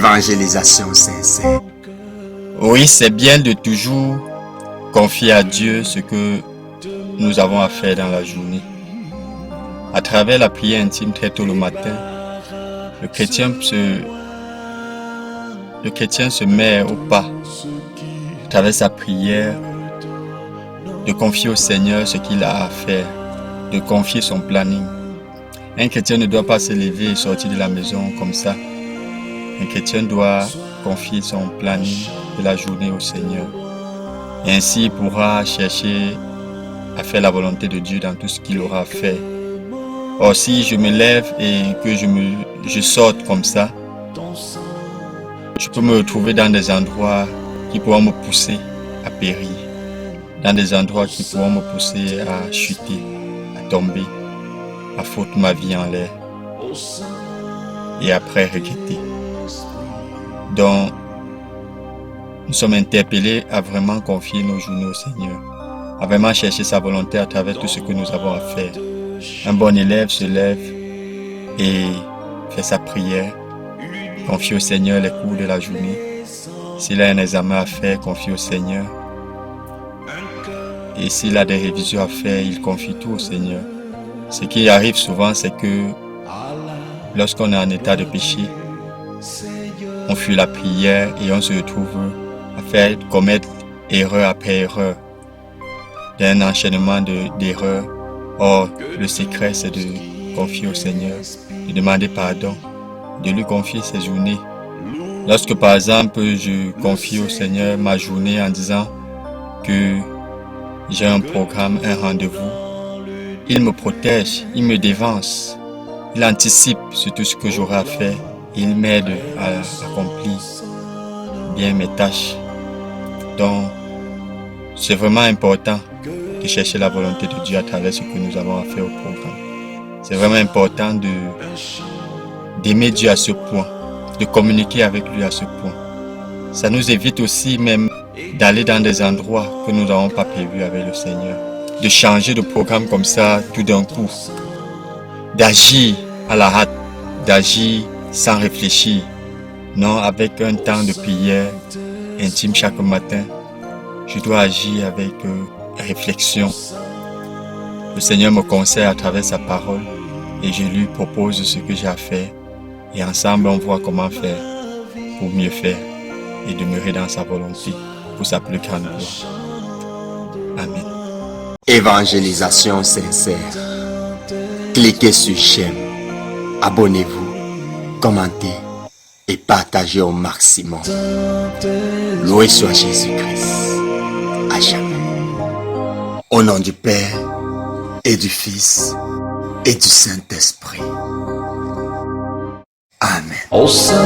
Évangélisation sincère. Oui, c'est bien de toujours confier à Dieu ce que nous avons à faire dans la journée. À travers la prière intime très tôt le matin, le chrétien se met au pas, à travers sa prière, de confier au Seigneur ce qu'il a à faire, de confier son planning. Un chrétien ne doit pas se lever et sortir de la maison comme ça. Un chrétien doit confier son planning de la journée au Seigneur. Et ainsi, il pourra chercher à faire la volonté de Dieu dans tout ce qu'il aura à faire. Or, si je me lève et que je sorte comme ça, je peux me retrouver dans des endroits qui pourront me pousser à périr, dans des endroits qui pourront me pousser à chuter, à tomber, à foutre ma vie en l'air et après regretter. Donc, nous sommes interpellés à vraiment confier nos journées au Seigneur, à vraiment chercher sa volonté à travers tout ce que nous avons à faire. Un bon élève se lève et fait sa prière, confie au Seigneur les cours de la journée. S'il a un examen à faire, confie au Seigneur. Et s'il a des révisions à faire, il confie tout au Seigneur. Ce qui arrive souvent, c'est que lorsqu'on est en état de péché, on fuit la prière et on se retrouve à commettre erreur après erreur, d'un enchaînement d'erreurs. Or, le secret, c'est de confier au Seigneur, de demander pardon, de lui confier ses journées. Lorsque, par exemple, je confie au Seigneur ma journée en disant que j'ai un programme, un rendez-vous, il me protège, il me dévance, il anticipe sur tout ce que j'aurai à faire et il m'aide à accomplir bien mes tâches. Donc, c'est vraiment important de chercher la volonté de Dieu à travers ce que nous avons à faire au programme. C'est vraiment important d'aimer Dieu à ce point, de communiquer avec lui à ce point. Ça nous évite aussi même d'aller dans des endroits que nous n'avons pas prévus avec le Seigneur, de changer de programme comme ça tout d'un coup, d'agir à la hâte, d'agir sans réfléchir, non avec un temps de prière intime chaque matin. Je dois agir avec réflexion. Le Seigneur me conseille à travers sa parole et je lui propose ce que j'ai à faire. Et ensemble, on voit comment faire pour mieux faire et demeurer dans sa volonté pour sa plus grande gloire. Amen. Évangélisation sincère. Cliquez sur j'aime, abonnez-vous, commentez et partagez au maximum. Loué soit Jésus-Christ. À jamais. Au nom du Père et du Fils et du Saint-Esprit. Amen. Au Saint-Esprit.